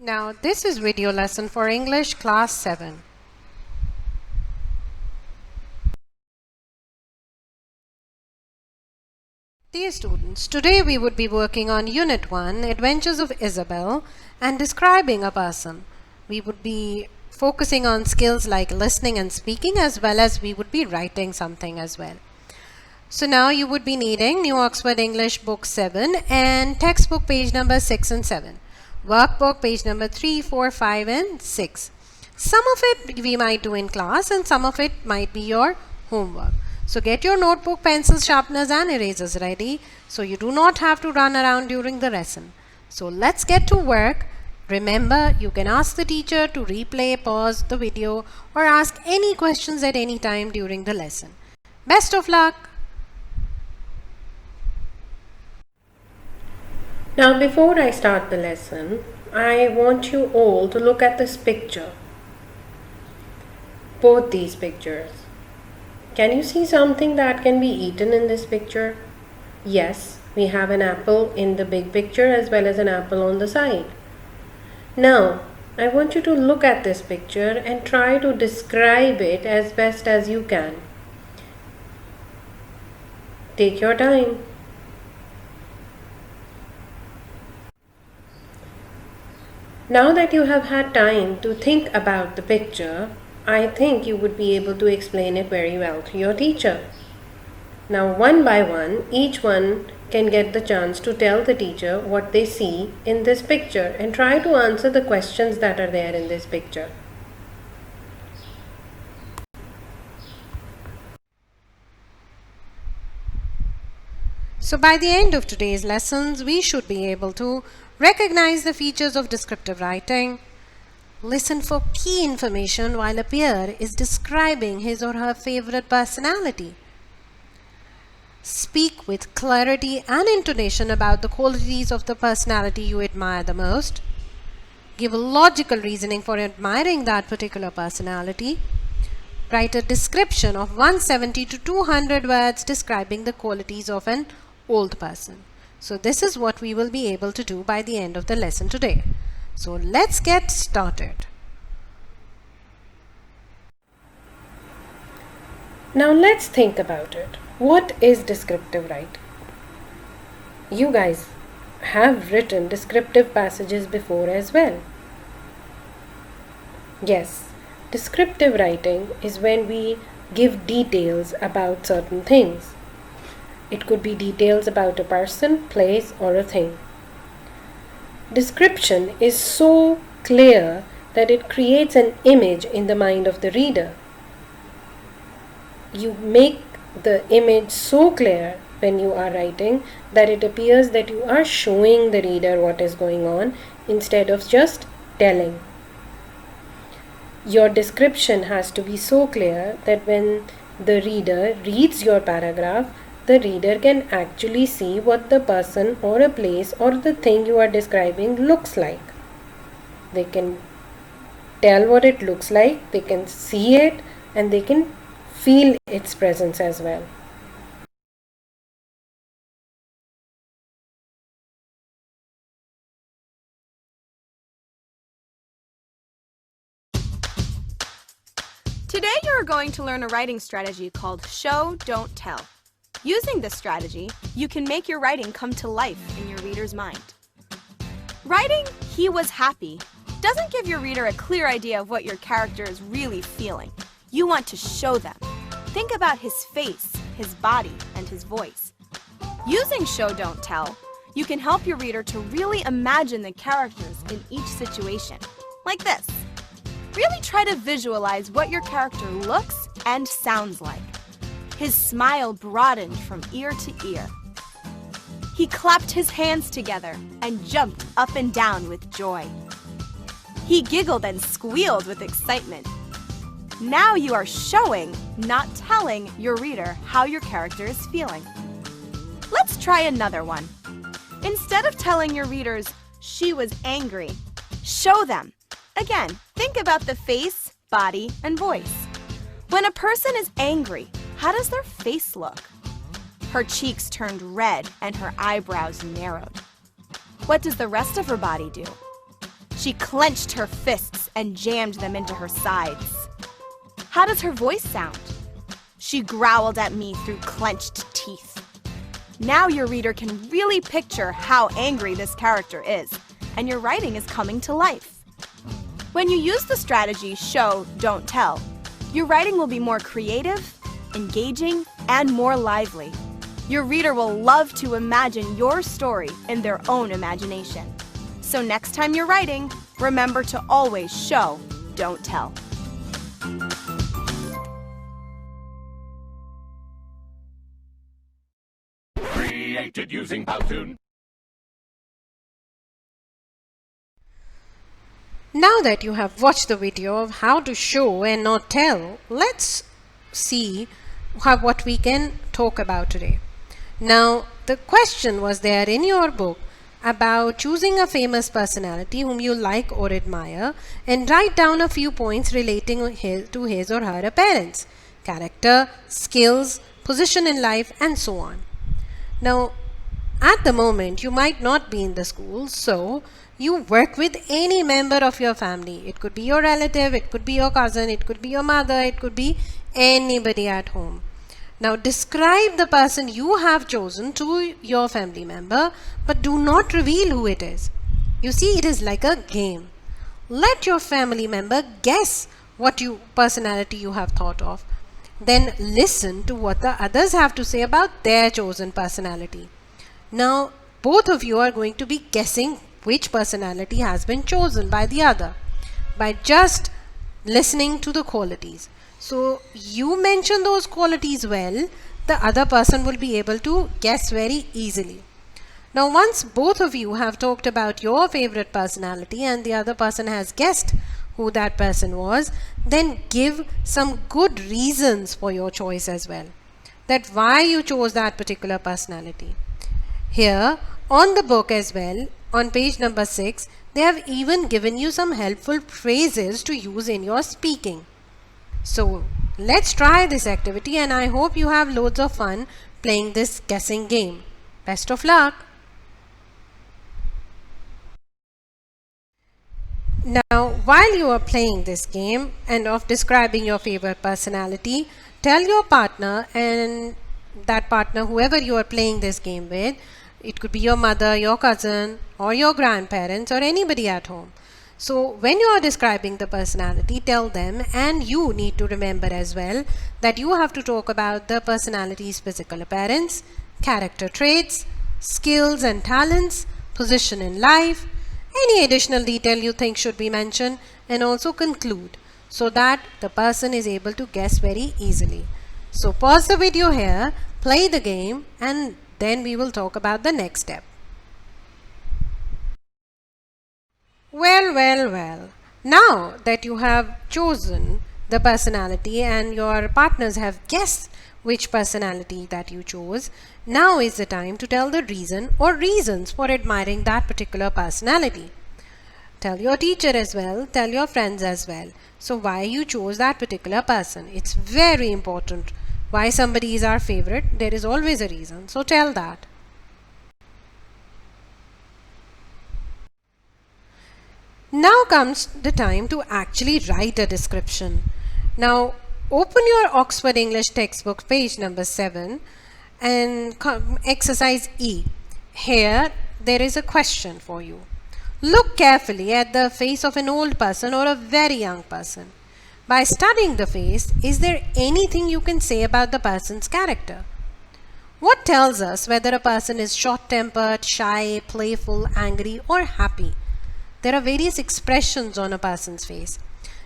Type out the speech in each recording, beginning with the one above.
Now this is video lesson for English class 7. Dear students, today we would be working on Unit 1, Adventures of Isabel, and describing a person. We would be focusing on skills like listening and speaking, as well as we would be writing something as well. So now you would be needing New Oxford English book 7 and textbook page number 6 and 7. Workbook page number 3, 4, 5 and 6. Some of it we might do in class and some of it might be your homework. So get your notebook, pencils, sharpeners and erasers ready so you do not have to run around during the lesson. So let's get to work. Remember, you can ask the teacher to replay, pause the video or ask any questions at any time during the lesson. Best of luck! Now before I start the lesson, I want you all to look at this picture. Both these pictures. Can you see something that can be eaten in this picture? Yes, we have an apple in the big picture as well as an apple on the side. Now, I want you to look at this picture and try to describe it as best as you can. Take your time. Now that you have had time to think about the picture, I think you would be able to explain it very well to your teacher. Now one by one, each one can get the chance to tell the teacher what they see in this picture and try to answer the questions that are there in this picture. So by the end of today's lessons, we should be able to recognize the features of descriptive writing, listen for key information while a peer is describing his or her favorite personality, speak with clarity and intonation about the qualities of the personality you admire the most, give a logical reasoning for admiring that particular personality, write a description of 170 to 200 words describing the qualities of an old person. So this is what we will be able to do by the end of the lesson today. So let's get started. Now let's think about it. What is descriptive writing? You guys have written descriptive passages before as well. Yes, descriptive writing is when we give details about certain things. It could be details about a person, place, or a thing. Description is so clear that it creates an image in the mind of the reader. You make the image so clear when you are writing that it appears that you are showing the reader what is going on instead of just telling. Your description has to be so clear that when the reader reads your paragraph, the reader can actually see what the person or a place or the thing you are describing looks like. They can tell what it looks like, they can see it, and they can feel its presence as well. Today you are going to learn a writing strategy called Show, Don't Tell. Using this strategy, you can make your writing come to life in your reader's mind. Writing "he was happy" doesn't give your reader a clear idea of what your character is really feeling. You want to show them. Think about his face, his body, and his voice. Using Show, Don't Tell, you can help your reader to really imagine the characters in each situation, like this. Really try to visualize what your character looks and sounds like. His smile broadened from ear to ear. He clapped his hands together and jumped up and down with joy. He giggled and squealed with excitement. Now you are showing, not telling, your reader how your character is feeling. Let's try another one. Instead of telling your readers, "she was angry," show them. Again, think about the face, body, and voice. When a person is angry, how does their face look? Her cheeks turned red and her eyebrows narrowed. What does the rest of her body do? She clenched her fists and jammed them into her sides. How does her voice sound? She growled at me through clenched teeth. Now your reader can really picture how angry this character is, and your writing is coming to life. When you use the strategy show, don't tell, your writing will be more creative, engaging, and more lively. Your reader will love to imagine your story in their own imagination. So next time you're writing, remember to always show, don't tell. Created using Powtoon. Now that you have watched the video of how to show and not tell, let's see what we can talk about today. Now, the question was there in your book about choosing a famous personality whom you like or admire and write down a few points relating to his or her appearance, character, skills, position in life, and so on. Now, at the moment, you might not be in the school, so you work with any member of your family. It could be your relative, it could be your cousin, it could be your mother, it could be anybody at home. Now, describe the person you have chosen to your family member, but do not reveal who it is. You see, it is like a game. Let your family member guess what personality you have thought of. Then listen to what the others have to say about their chosen personality. Now, both of you are going to be guessing which personality has been chosen by the other by just listening to the qualities. So, you mention those qualities well, the other person will be able to guess very easily. Now, once both of you have talked about your favorite personality and the other person has guessed who that person was, then give some good reasons for your choice as well, that why you chose that particular personality. Here on the book as well, on page number 6, they have even given you some helpful phrases to use in your speaking. So let's try this activity, and I hope you have loads of fun playing this guessing game. Best of luck! Now, while you are playing this game and of describing your favorite personality, tell your partner, and that partner, whoever you are playing this game with, it could be your mother, your cousin, or your grandparents, or anybody at home. So when you are describing the personality, tell them, and you need to remember as well that you have to talk about the personality's physical appearance, character traits, skills and talents, position in life, any additional detail you think should be mentioned, and also conclude so that the person is able to guess very easily. So pause the video here, play the game, and then we will talk about the next step. Well. Now that you have chosen the personality and your partners have guessed which personality that you chose, now is the time to tell the reason or reasons for admiring that particular personality. Tell your teacher as well, tell your friends as well. So why you chose that particular person. It's very important. Why somebody is our favorite, there is always a reason. So tell that. Now comes the time to actually write a description. Now open your Oxford English textbook, page number 7, and exercise E. Here there is a question for you. Look carefully at the face of an old person or a very young person. By studying the face, is there anything you can say about the person's character? What tells us whether a person is short-tempered, shy, playful, angry, or happy? There are various expressions on a person's face.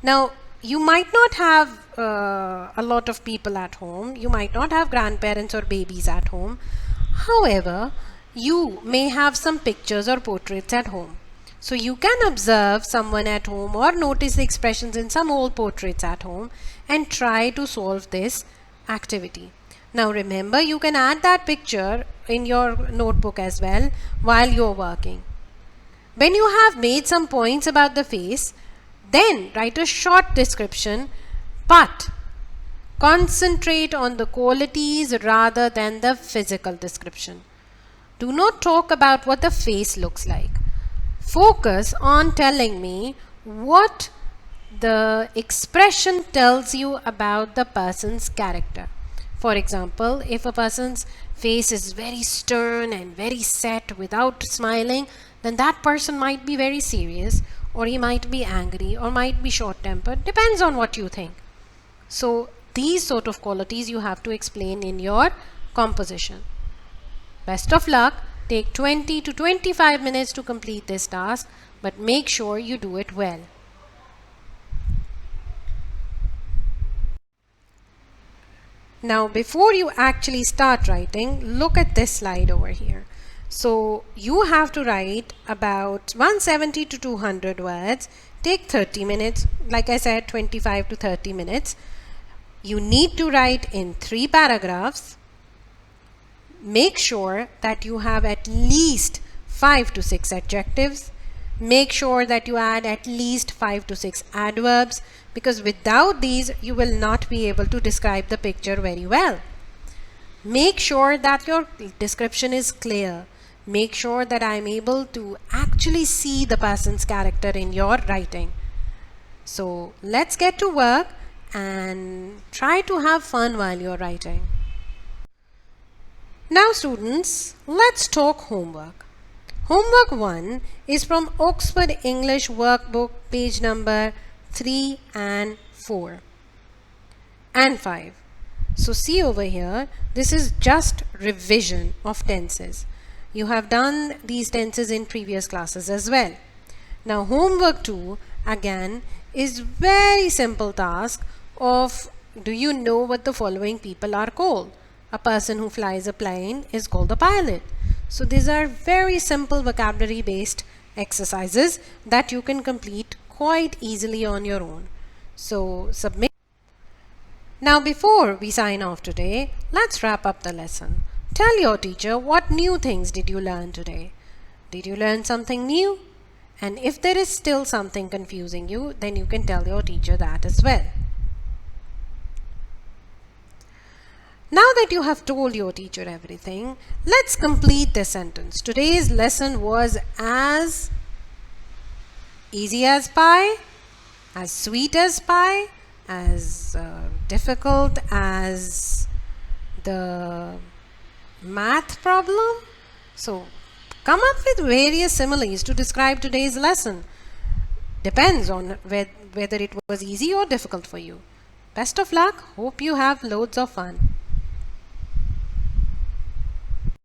Now, you might not have a lot of people at home. You might not have grandparents or babies at home. However, you may have some pictures or portraits at home. So you can observe someone at home or notice the expressions in some old portraits at home and try to solve this activity. Now remember, you can add that picture in your notebook as well while you're working. When you have made some points about the face, then write a short description, but concentrate on the qualities rather than the physical description. Do not talk about what the face looks like. focus on telling me what the expression tells you about the person's character. For example, if a person's face is very stern and very set without smiling, then that person might be very serious, or he might be angry, or might be short-tempered. Depends on what you think. So these sort of qualities you have to explain in your composition. Best of luck. Take 20 to 25 minutes to complete this task, but make sure you do it well. Now, before you actually start writing, look at this slide over here. So you have to write about 170 to 200 words. Take 30 minutes. Like I said, 25 to 30 minutes. You need to write in 3 paragraphs. Make sure that you have at least 5 to 6 adjectives. Make sure that you add at least 5 to 6 adverbs, because without these you will not be able to describe the picture very well. Make sure that your description is clear. Make sure that I am able to actually see the person's character in your writing. So let's get to work and try to have fun while you're writing. Now students, let's talk homework. Homework 1 is from Oxford English Workbook, page number 3 and 4 and 5. So see over here, this is just revision of tenses. You have done these tenses in previous classes as well. Now homework 2 again is very simple task of, do you know what the following people are called? A person who flies a plane is called a pilot. So these are very simple vocabulary based exercises that you can complete quite easily on your own. So submit. Now before we sign off today, let's wrap up the lesson. Tell your teacher what new things did you learn today. Did you learn something new? And if there is still something confusing you, then you can tell your teacher that as well. Now that you have told your teacher everything, let's complete this sentence. Today's lesson was as easy as pie, as sweet as pie, as difficult as the math problem. So come up with various similes to describe today's lesson. Depends on whether it was easy or difficult for you. Best of luck. Hope you have loads of fun.